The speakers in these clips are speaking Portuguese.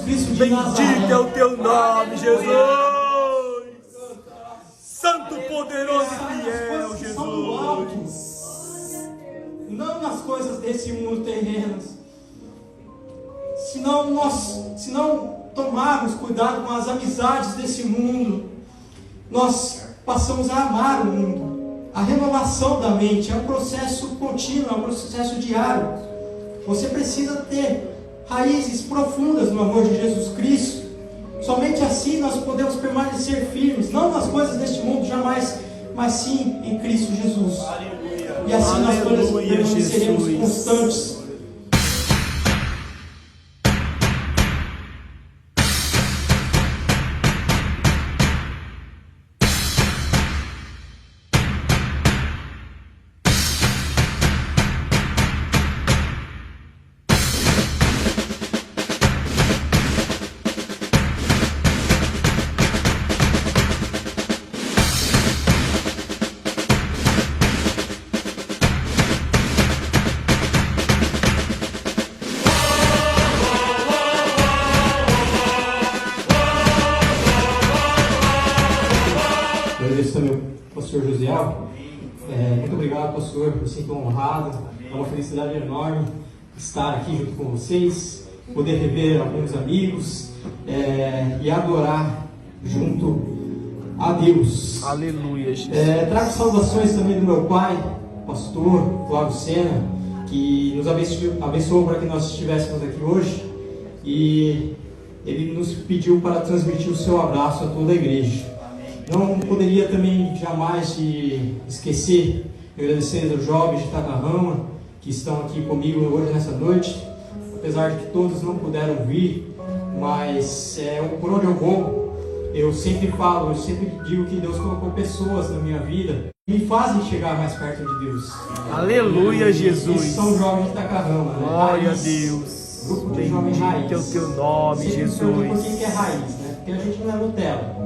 Cristo de Nazaré. Bendito é o teu nome, Jesus. Santo, poderoso e fiel, Que são do alto, Jesus. não nas coisas desse mundo terrenas. Se não tomarmos cuidado com as amizades desse mundo, nós passamos a amar o mundo. A renovação da mente é um processo contínuo, é um processo diário. Você precisa ter raízes profundas no amor de Jesus Cristo. Somente assim nós podemos permanecer firmes, não nas coisas deste mundo, jamais, mas sim em Cristo Jesus. Aleluia. E assim nós Aleluia, permaneceremos Jesus. constantes. Agradeço também ao pastor Josiel. Muito obrigado, pastor. Eu sinto honrado. É uma felicidade enorme estar aqui junto com vocês, poder rever alguns amigos e adorar junto a Deus. Aleluia, Jesus. Trago saudações também do meu pai, pastor Flávio Sena, que nos abençoou para que nós estivéssemos aqui hoje, e ele nos pediu para transmitir o seu abraço a toda a igreja. Não poderia também jamais esquecer de agradecer aos jovens de Takahama que estão aqui comigo hoje nessa noite, apesar de que todos não puderam vir, mas por onde eu vou, eu sempre falo, eu sempre digo que Deus colocou pessoas na minha vida que me fazem chegar mais perto de Deus. Aleluia, Jesus. Esses são jovens de Takahama, né? Glória a Raiz. Deus. Grupo de jovens raiz. Bendito é o teu nome, Sempre Jesus. perguntam por que é raiz, né? Porque a gente não é Nutella.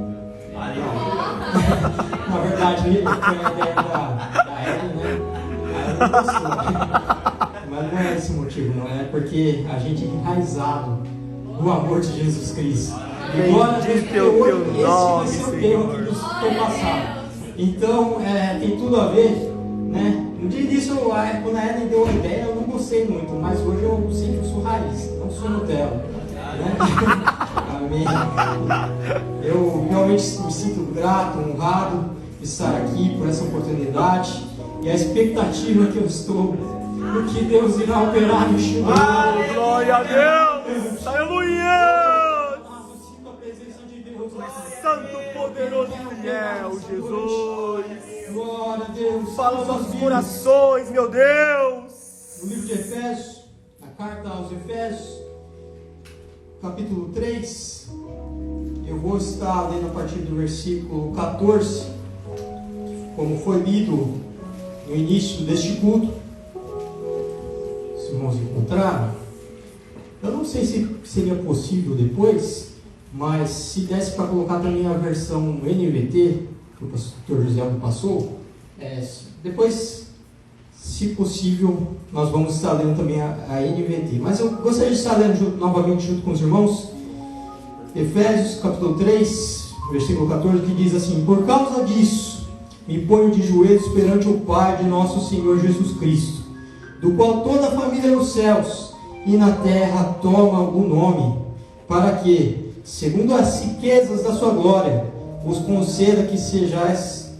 Na verdade, ele foi a ideia da Ellen, né? Ela não gostou. Mas não é esse o motivo, não é? Porque a gente é enraizado no amor de Jesus Cristo. E glória a Deus, porque hoje esse vai ser o tema que nos foi passado. Então, tem tudo a ver, né? No dia disso, quando a Ellen deu a ideia, eu não gostei muito, mas hoje eu sinto que eu sou raiz, não sou Nutella. Né? Amém. Eu realmente me sinto grato, honrado de estar aqui por essa oportunidade e a expectativa que eu estou do que Deus irá operar no Chile. Glória a Deus! Aleluia! Eu sinto a presença de Deus. Santo, poderoso e fiel, Jesus! Glória a Deus. Fala os nossos corações, meu Deus! No livro de Efésios, na carta aos Efésios, capítulo 3, eu vou estar lendo a partir do versículo 14, como foi lido no início deste culto. Os irmãos encontraram. Eu não sei se seria possível depois, mas se desse para colocar também a versão NVT, que o pastor José passou, depois, se possível, nós vamos estar lendo também a NVT. Mas eu gostaria de estar lendo novamente junto com os irmãos, Efésios capítulo 3, versículo 14, que diz assim: por causa disso, me ponho de joelhos perante o Pai de nosso Senhor Jesus Cristo, do qual toda a família nos céus e na terra toma o nome, para que, segundo as riquezas da sua glória, vos conceda que sejais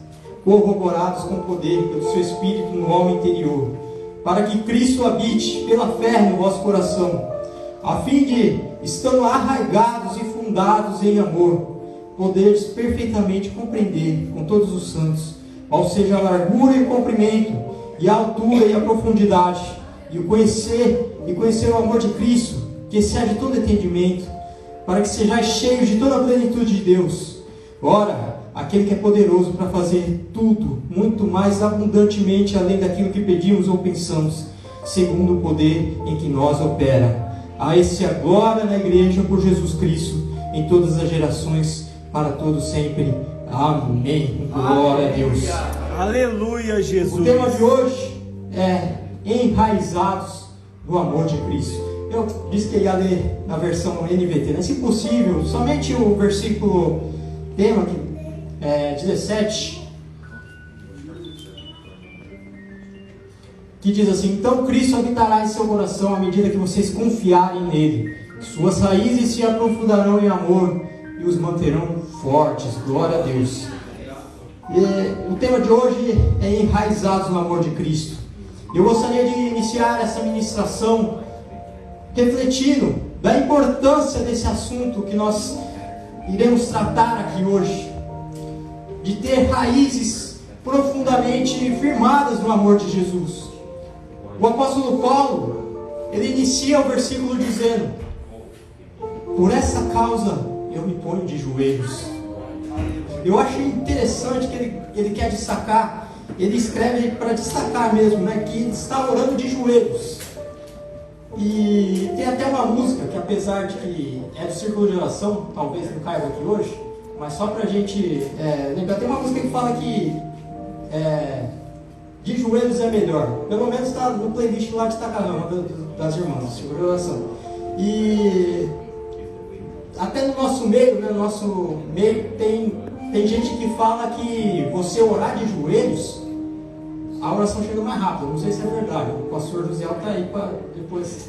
corroborados com poder pelo seu Espírito no homem interior, para que Cristo habite pela fé no vosso coração, a fim de, estando arraigados e fundados em amor, poderes perfeitamente compreender com todos os santos qual seja a largura e o comprimento, e a altura e a profundidade, e conhecer o amor de Cristo, que excede todo entendimento, para que sejais cheios de toda a plenitude de Deus. Ora, aquele que é poderoso para fazer tudo, muito mais abundantemente além daquilo que pedimos ou pensamos, segundo o poder em que nós opera. A esse a glória na igreja por Jesus Cristo, em todas as gerações, para todos sempre. Amém. Glória a Deus. Aleluia, Jesus. O tema de hoje é enraizados no amor de Cristo. Eu disse que ia ler na versão NVT, né? Se possível, somente o versículo tema, 17, que diz assim: então Cristo habitará em seu coração à medida que vocês confiarem nele. Suas raízes se aprofundarão em amor e os manterão fortes. Glória a Deus. O tema de hoje é enraizados no amor de Cristo. Eu gostaria de iniciar essa ministração refletindo da importância desse assunto que nós iremos tratar aqui hoje, de ter raízes profundamente firmadas no amor de Jesus. O apóstolo Paulo, ele inicia o versículo dizendo: por essa causa eu me ponho de joelhos. Eu acho interessante que ele quer destacar, ele escreve para destacar mesmo, né, que ele está orando de joelhos. E tem até uma música que, apesar de que é do Círculo de Oração, talvez não caiba aqui hoje, mas só para a gente lembrar, tem uma música que fala que de joelhos é melhor. Pelo menos está no playlist lá de Itacarama, das irmãs, do Círculo de Oração. E até no nosso meio, né, tem gente que fala que você orar de joelhos, a oração chega mais rápido. Não sei se é verdade. O pastor José está aí para depois.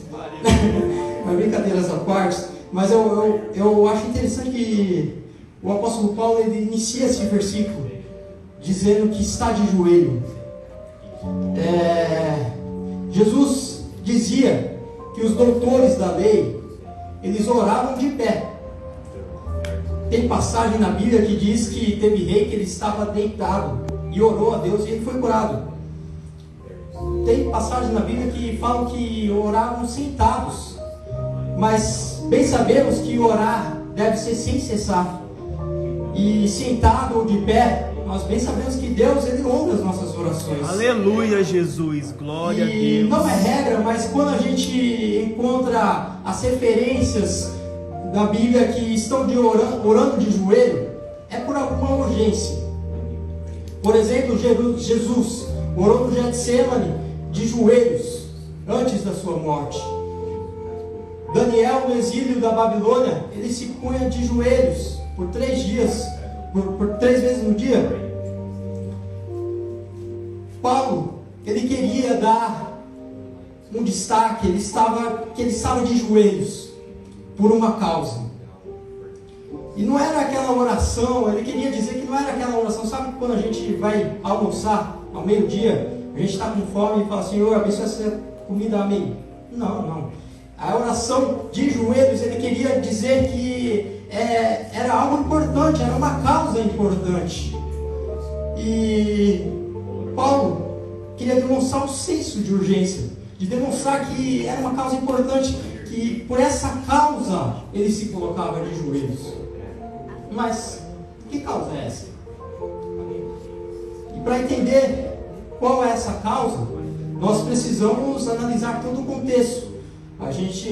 Mas brincadeiras à parte. Mas eu acho interessante que o apóstolo Paulo, ele inicia esse versículo dizendo que está de joelho. Jesus dizia que os doutores da lei, eles oravam de pé. Tem passagem na Bíblia que diz que teve rei que ele estava deitado e orou a Deus e ele foi curado. Tem passagens na Bíblia que falam que oravam sentados, mas bem sabemos que orar deve ser sem cessar. E sentado ou de pé, nós bem sabemos que Deus, ele ouve as nossas orações. Aleluia, Jesus, glória a Deus. E não é regra, mas quando a gente encontra as referências da Bíblia que estão orando de joelho, é por alguma urgência. Por exemplo, Jesus orou no Getsemane de joelhos antes da sua morte. Daniel, no exílio da Babilônia, ele se punha de joelhos por 3 dias, por 3 vezes no dia. Paulo, ele queria dar um destaque, ele estava de joelhos por uma causa. E não era aquela oração, ele queria dizer que não era aquela oração, sabe quando a gente vai almoçar ao meio-dia, a gente está com fome e fala: Senhor, abençoa essa comida, amém. Não. A oração de joelhos, ele queria dizer que era algo importante, era uma causa importante. E Paulo queria demonstrar um senso de urgência, de demonstrar que era uma causa importante, que por essa causa ele se colocava de joelhos. Mas que causa é essa? E para entender qual é essa causa, nós precisamos analisar todo o contexto. A gente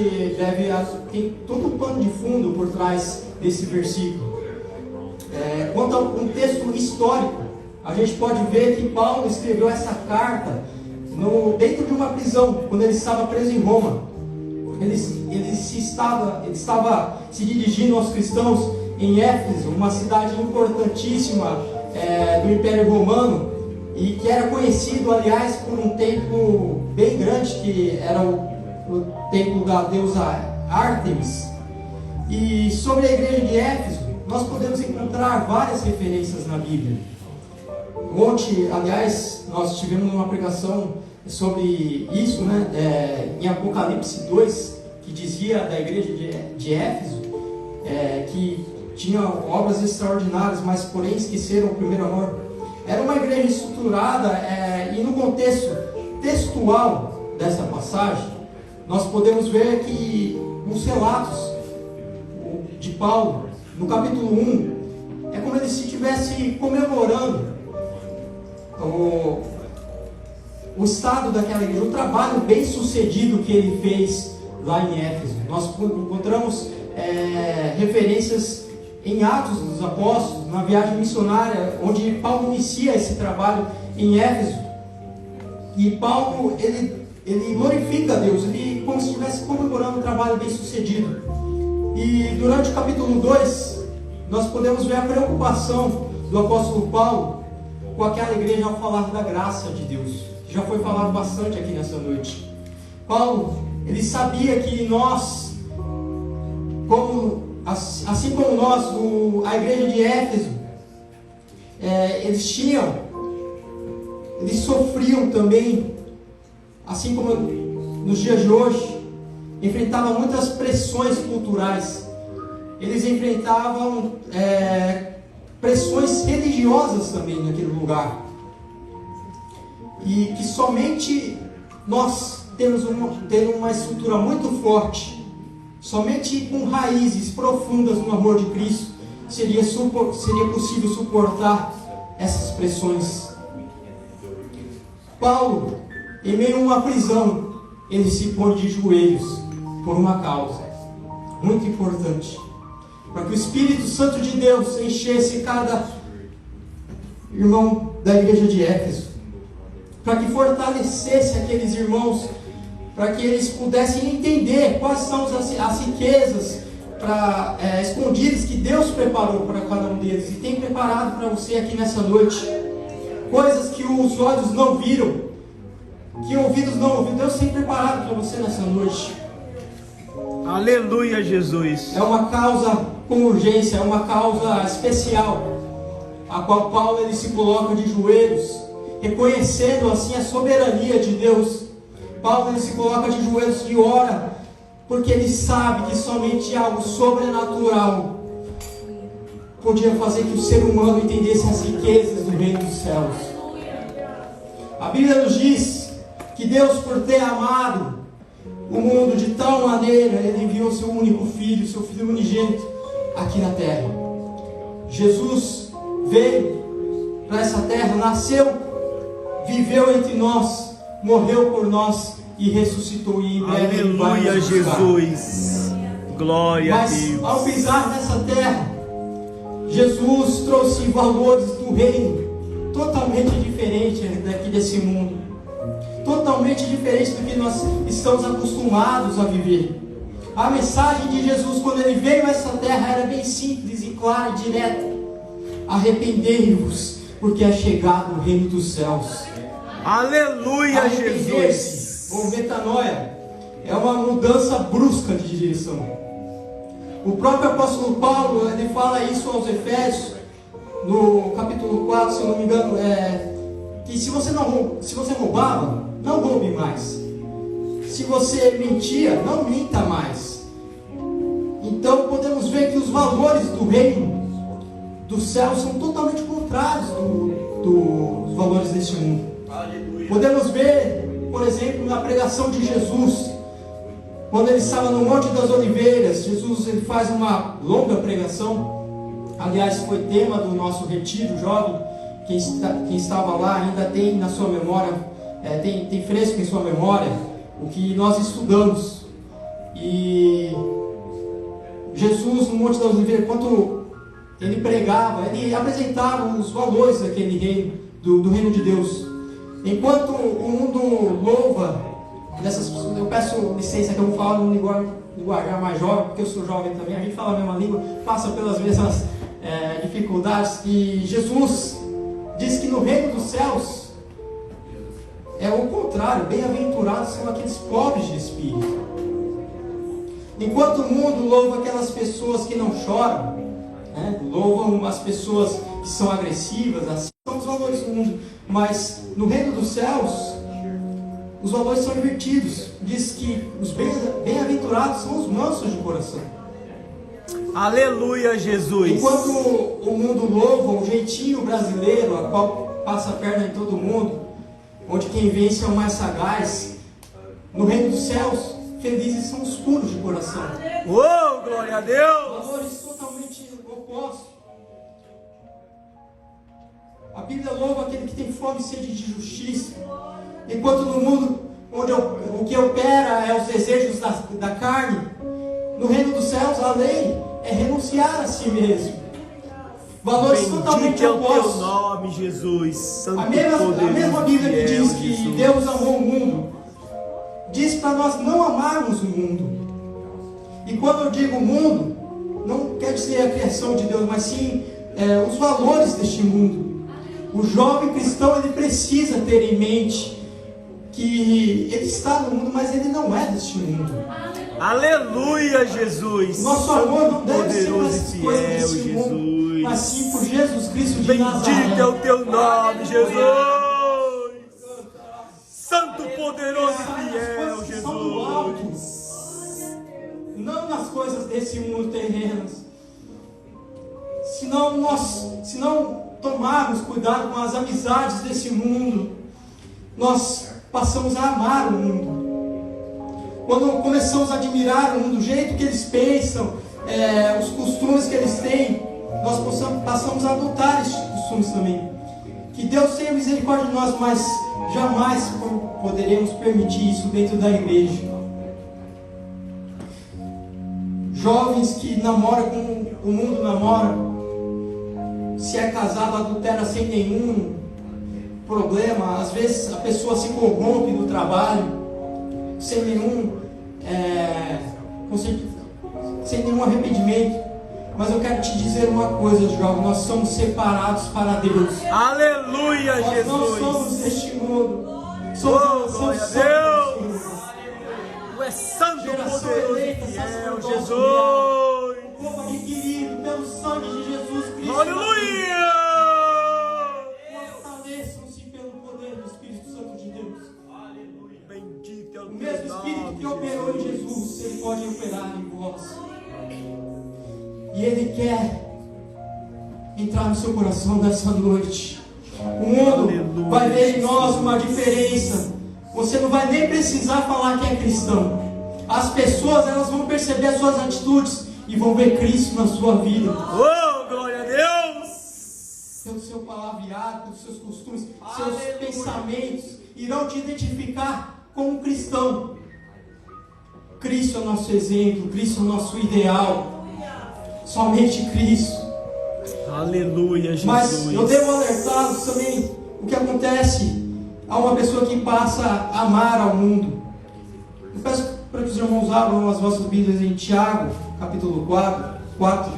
tem todo o pano de fundo por trás desse versículo. Quanto ao contexto histórico, a gente pode ver que Paulo escreveu essa carta dentro de uma prisão, quando ele estava preso em Roma. Ele estava se dirigindo aos cristãos em Éfeso, uma cidade importantíssima do Império Romano, e que era conhecido, aliás, por um templo bem grande, que era o templo da deusa Ártemis. E sobre a igreja de Éfeso, nós podemos encontrar várias referências na Bíblia. Ontem, aliás, nós tivemos uma pregação sobre isso, né? Em Apocalipse 2, que dizia da igreja de Éfeso, que tinha obras extraordinárias, mas porém esqueceram o primeiro amor. Era uma igreja estruturada, e no contexto textual dessa passagem, nós podemos ver que os relatos de Paulo, no capítulo 1, é como ele se estivesse comemorando o estado daquela igreja, o trabalho bem sucedido que ele fez lá em Éfeso. Nós encontramos referências em Atos dos Apóstolos, na viagem missionária, onde Paulo inicia esse trabalho em Éfeso. E Paulo, ele glorifica a Deus, ele como se estivesse comemorando um trabalho bem sucedido. E durante o capítulo 2, nós podemos ver a preocupação do apóstolo Paulo com aquela igreja ao falar da graça de Deus, que já foi falado bastante aqui nessa noite. Paulo, ele sabia que nós, assim como nós, a igreja de Éfeso, eles sofriam também, assim como nos dias de hoje, enfrentavam muitas pressões culturais. Eles enfrentavam pressões religiosas também naquele lugar. E que somente nós tendo uma estrutura muito forte, somente com raízes profundas no amor de Cristo, seria possível suportar essas pressões. Paulo, em meio a uma prisão, ele se põe de joelhos por uma causa muito importante, para que o Espírito Santo de Deus enchesse cada irmão da igreja de Éfeso, para que fortalecesse aqueles irmãos, para que eles pudessem entender quais são as riquezas escondidas que Deus preparou para cada um deles e tem preparado para você aqui nessa noite. Coisas que os olhos não viram, que ouvidos não ouviram, Deus tem preparado para você nessa noite. Aleluia, Jesus. É uma causa com urgência, é uma causa especial, a qual Paulo ele se coloca de joelhos, reconhecendo assim a soberania de Deus. Paulo ele se coloca de joelhos e ora, porque ele sabe que somente algo sobrenatural podia fazer que o ser humano entendesse as riquezas do reino dos céus. A Bíblia nos diz que Deus, por ter amado o mundo de tal maneira, Ele enviou o seu único filho, seu filho unigênito, aqui na terra. Jesus veio para essa terra, nasceu, viveu entre nós, morreu por nós e ressuscitou. E em breve Ele vai nos buscar. Jesus. Glória a Deus. Mas ao pisar nessa terra, Jesus trouxe valores do reino totalmente diferentes daqui desse mundo, totalmente diferente do que nós estamos acostumados a viver. A mensagem de Jesus, quando Ele veio a essa terra, era bem simples e clara e direta: arrependei-vos, porque é chegado o reino dos céus. Aleluia, Jesus. Ou metanoia, é uma mudança brusca de direção. O próprio apóstolo Paulo, ele fala isso aos Efésios, no capítulo 4, se eu não me engano, que se você roubava, não roube mais. Se você mentia, não minta mais. Então podemos ver que os valores do reino dos céus são totalmente contrários dos valores deste mundo. Aleluia. Podemos ver, por exemplo, na pregação de Jesus, quando ele estava no Monte das Oliveiras. Jesus ele faz uma longa pregação. Aliás, foi tema do nosso retiro jovem. Quem estava lá ainda tem na sua memória, tem fresco em sua memória o que nós estudamos. E Jesus no Monte das Oliveiras, enquanto ele pregava, ele apresentava os valores daquele reino, do reino de Deus. Enquanto o mundo louva dessas pessoas, eu peço licença que eu vou falar no linguajar mais jovem, porque eu sou jovem também, a gente fala a mesma língua, passa pelas mesmas dificuldades. E Jesus diz que no reino dos céus é o contrário: bem-aventurados são aqueles pobres de espírito. Enquanto o mundo louva aquelas pessoas que não choram, louvam as pessoas que são agressivas, assim são os valores do mundo. Mas no reino dos céus, os valores são invertidos. Diz que os bem-aventurados são os mansos de coração. Aleluia, Jesus. Enquanto o mundo louva o jeitinho brasileiro, a qual passa a perna em todo mundo, onde quem vence é o mais sagaz, no reino dos céus, felizes são os puros de coração. Oh, glória a Deus! Valores totalmente opostos. A Bíblia louva aquele que tem fome e sede de justiça. Enquanto no mundo onde o que opera é os desejos da carne, no reino dos céus a lei é renunciar a si mesmo. Valores totalmente opostos. Teu nome, Jesus. Santo a mesma Bíblia que diz que Jesus. Deus amou o mundo diz para nós não amarmos o mundo. E quando eu digo mundo, não quer dizer a criação de Deus, mas sim os valores deste mundo. O jovem cristão, ele precisa ter em mente que ele está no mundo, mas ele não é deste mundo. Aleluia, Jesus. Nosso amor não deve ser poderoso pelas e coisas fiel, desse mundo, Jesus. mas sim por Jesus Cristo de Nazaré. Bendito é o teu nome, Jesus. Santo, poderoso e fiel, Que são do alto, Jesus. não nas coisas desse mundo terrenas. Se não tomarmos cuidado com as amizades desse mundo, nós passamos a amar o mundo. Quando começamos a admirar o mundo, o jeito que eles pensam, os costumes que eles têm, nós passamos a adotar esses costumes também. Que Deus tenha misericórdia de nós, mas jamais poderemos permitir isso dentro da igreja. Jovens que namoram como o mundo namora, se é casado, adultera sem nenhum problema. Às vezes a pessoa se corrompe no trabalho, sem nenhum arrependimento. Mas eu quero te dizer uma coisa, jovem: nós somos separados para Deus. Aleluia, Nós Jesus. não somos deste mundo. Somos glória a santos. Deus. Tu és santo, Geração poderoso e eleita, fiel, sacerdócio Jesus. O povo adquirido pelo sangue de Jesus Cristo. Aleluia. Fortaleçam-se pelo poder do Espírito Santo de Deus. Bendito é o O teu mesmo Espírito nome, que operou em Jesus, Ele pode operar em vós. E Ele quer entrar no seu coração nessa noite. O mundo Aleluia, vai ver em nós uma diferença. Você não vai nem precisar falar que é cristão. As pessoas, elas vão perceber as suas atitudes e vão ver Cristo na sua vida. Oh, glória a Deus. Pelo seu palavreado, pelos seus costumes, seus pensamentos, irão te identificar como cristão. Cristo é o nosso exemplo, Cristo é o nosso ideal. Somente Cristo. Aleluia, Jesus. Mas eu devo alertá-los também o que acontece a uma pessoa que passa a amar ao mundo. Eu peço para que os irmãos abram as vossas Bíblias em Tiago, capítulo 4.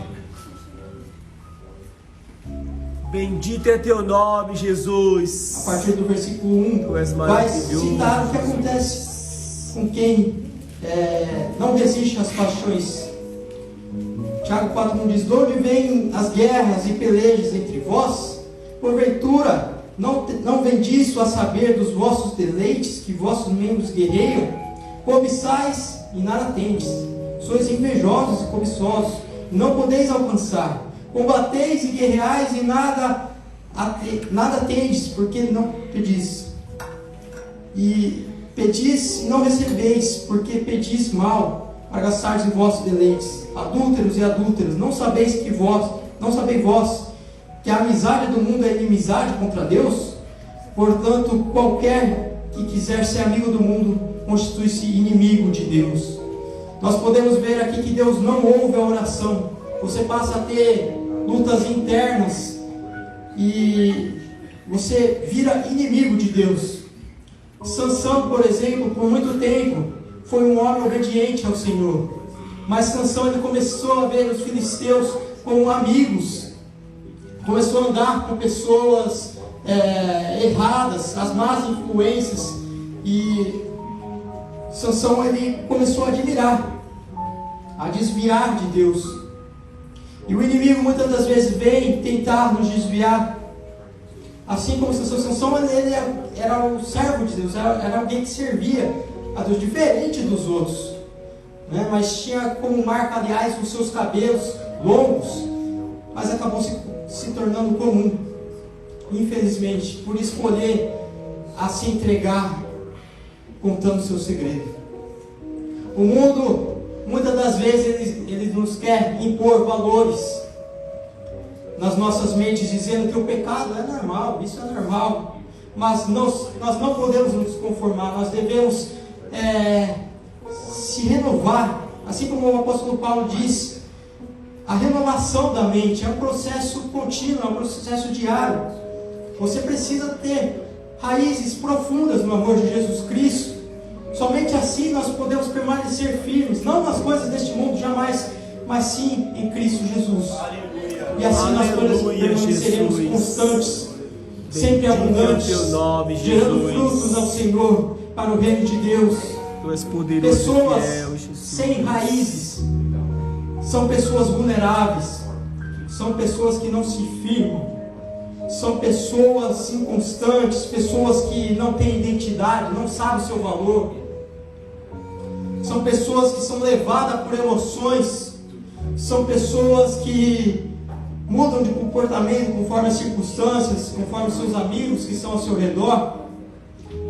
Bendito é teu nome, Jesus. A partir do versículo 1, Tu és vai maravilhoso. citar o que acontece com quem não resiste às paixões. Tiago 4,1 diz: de onde vêm as guerras e pelejas entre vós? Porventura, não vem disso a saber dos vossos deleites que vossos membros guerreiam? Cobiçais e nada tendes. Sois invejosos e cobiçosos, e não podeis alcançar. Combateis e guerreais e nada tendes, porque não pedis. E pedis e não recebeis, porque pedis mal, para gastardes em vossos deleites. Adúlteros e adúlteras, não sabeis vós que a amizade do mundo é inimizade contra Deus? Portanto, qualquer que quiser ser amigo do mundo constitui-se inimigo de Deus. Nós podemos ver aqui que Deus não ouve a oração. Você passa a ter lutas internas e você vira inimigo de Deus. Sansão, por exemplo, por muito tempo foi um homem obediente ao Senhor. Mas Sansão, ele começou a ver os filisteus como amigos. Começou a andar com pessoas erradas, as más influências. E Sansão, ele começou a admirar, a desviar de Deus. E o inimigo muitas das vezes vem tentar nos desviar. Assim como Sansão, ele era o servo de Deus, era alguém que servia a Deus, diferente dos outros, né? Mas tinha como marca, aliás, os seus cabelos longos, mas acabou se tornando comum, infelizmente, por escolher a se entregar contando seu segredo. O mundo, muitas das vezes, ele nos quer impor valores nas nossas mentes, dizendo que o pecado é normal, isso é normal, mas nós não podemos nos conformar, nós devemos se renovar, assim como o apóstolo Paulo diz. A renovação da mente é um processo contínuo, é um processo diário. Você precisa ter raízes profundas no amor de Jesus Cristo, Somente assim nós podemos permanecer firmes, não nas coisas deste mundo, jamais, mas sim em Cristo Jesus. E assim nós permaneceremos constantes, sempre abundantes, gerando frutos ao Senhor, para o reino de Deus. Pessoas sem raízes são pessoas vulneráveis, são pessoas que não se firmam, são pessoas inconstantes, pessoas que não têm identidade, não sabem o seu valor. São pessoas que são levadas por emoções, são pessoas que mudam de comportamento conforme as circunstâncias, conforme os seus amigos que estão ao seu redor.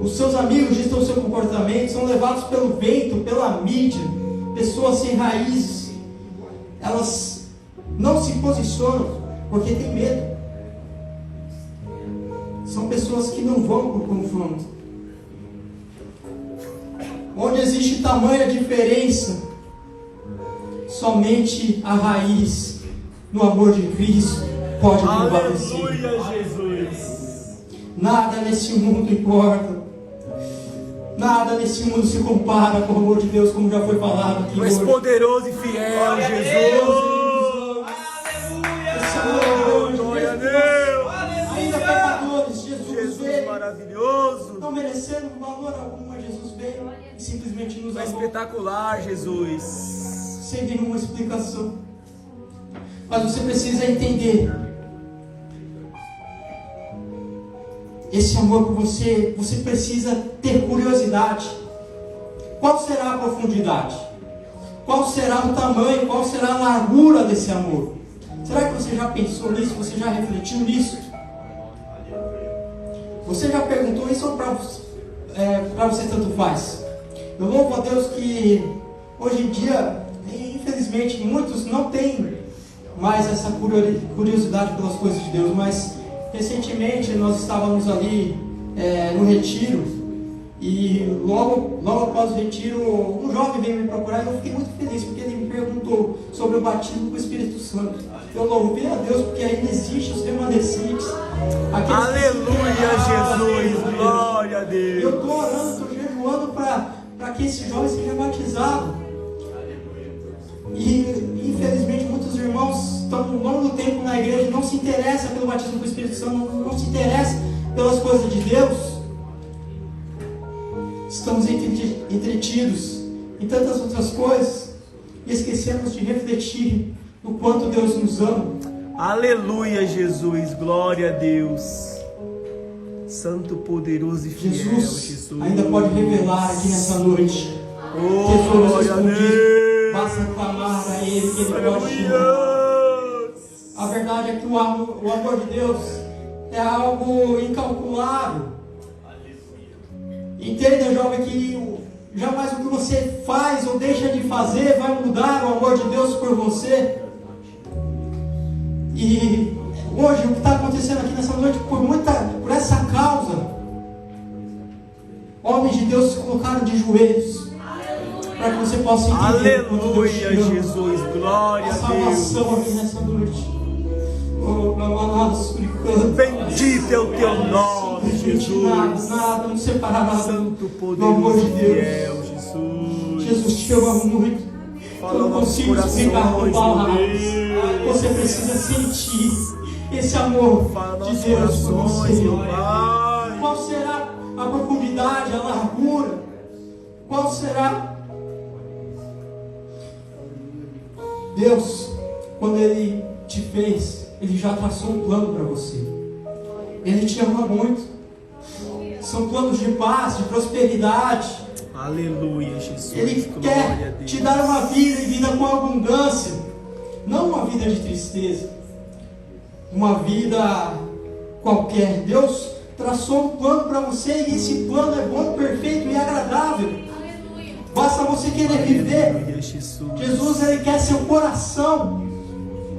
Os seus amigos ditam o seu comportamento, são levados pelo vento, pela mídia. Pessoas sem raízes, elas não se posicionam porque têm medo. São pessoas que não vão para o confronto. Onde existe tamanha diferença, somente a raiz no amor de Cristo pode prevalecer. Aleluia, Jesus. Nada nesse mundo importa. Nada nesse mundo se compara com o amor de Deus, como já foi falado aqui Tu és hoje. poderoso e fiel, Jesus. Glória a Deus. Ainda pecadores, Jesus veio. Maravilhoso. Não merecendo valor algum, mas Jesus veio e simplesmente nos Tu és amou. espetacular, Jesus. Sem nenhuma explicação. Mas você precisa entender. Esse amor por você, você precisa ter curiosidade. Qual será a profundidade? Qual será o tamanho? Qual será a largura desse amor? Será que você já pensou nisso? Você já refletiu nisso? Você já perguntou isso ou para você tanto faz? Eu louvo a Deus que hoje em dia, infelizmente, muitos não têm mais essa curiosidade pelas coisas de Deus, mas recentemente nós estávamos ali no retiro e logo após o retiro um jovem veio me procurar e eu fiquei muito feliz porque ele me perguntou sobre o batismo com o Espírito Santo. Eu louvei a Deus porque ainda existem os remanescentes. Aleluia, Jesus. Glória a Deus. Eu estou orando, estou jejuando para que esse jovem seja batizado. E infelizmente muitos irmãos estão um longo tempo na igreja, não se interessam pelo batismo com o Espírito Santo, não se interessam pelas coisas de Deus. Estamos entretidos em tantas outras coisas e esquecemos de refletir no quanto Deus nos ama. Aleluia, Jesus. Glória a Deus. Santo, poderoso e fiel, Jesus ainda pode revelar aqui nessa noite tesouros escondidos. Basta clamar a Ele que Ele pode te dar. A verdade é que o amor de Deus é algo incalculável. Entenda, jovem, que jamais o que você faz ou deixa de fazer vai mudar o amor de Deus por você. E hoje o que está acontecendo aqui nessa noite, por essa causa, homens de Deus se colocaram de joelhos para que você possa entender. Aleluia, Jesus. Glória a Deus. Salvação aqui nessa noite. Oh, bendito é o teu nome, Jesus. Nada nos separará Santo, do amor de poderoso e Deus. fiel, Jesus. Jesus te ama muito. Eu não consigo explicar com palavras. Você precisa sentir esse amor de Deus por você. Qual será a profundidade, a largura? Qual será? Deus, quando Ele te fez, Ele já traçou um plano para você. Ele te ama muito. São planos de paz, de prosperidade. Aleluia, Jesus. Ele quer te dar uma vida e vida com abundância. Não uma vida de tristeza. Uma vida qualquer. Deus traçou um plano para você e esse plano é bom, perfeito e agradável. Basta você querer viver. Jesus, Ele quer seu coração,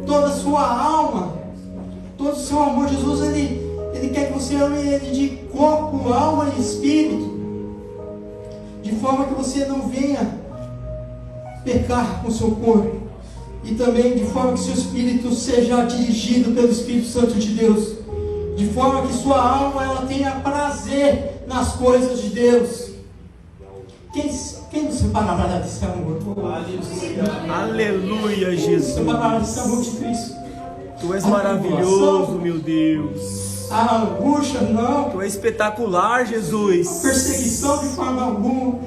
toda a sua alma, todo o seu amor. Jesus, Ele quer que você ame Ele de corpo, alma e espírito, de forma que você não venha pecar com o seu corpo, e também de forma que seu espírito seja dirigido pelo Espírito Santo de Deus, de forma que sua alma ela tenha prazer nas coisas de Deus. Quem parará desse amor. Aleluia, Jesus. Não parará desse amor de Cristo. Tu és maravilhoso, meu Deus. A angústia, não. Tu és espetacular, Jesus. Perseguição de forma alguma.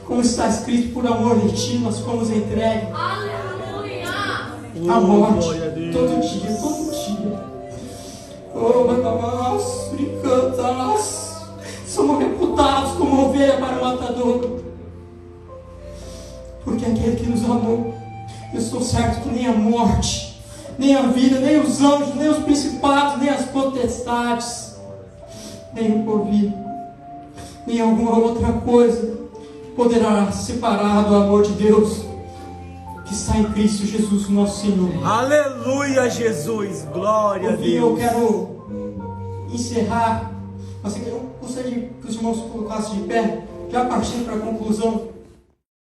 Como está escrito, por amor de ti, nós fomos entregues à morte. Glória a Deus. Todo dia, todo dia. Oh, nós brincamos, somos reputados como ovelha para o matador. Porque aquele que nos amou, eu estou certo que nem a morte, nem a vida, nem os anjos, nem os principados, nem as potestades, nem o porvir, nem alguma outra coisa poderá separar do amor de Deus que está em Cristo Jesus, nosso Senhor. Aleluia, Jesus. Glória a Eu Deus. quero encerrar, mas eu gostaria que os irmãos se colocassem de pé, já partindo para a conclusão.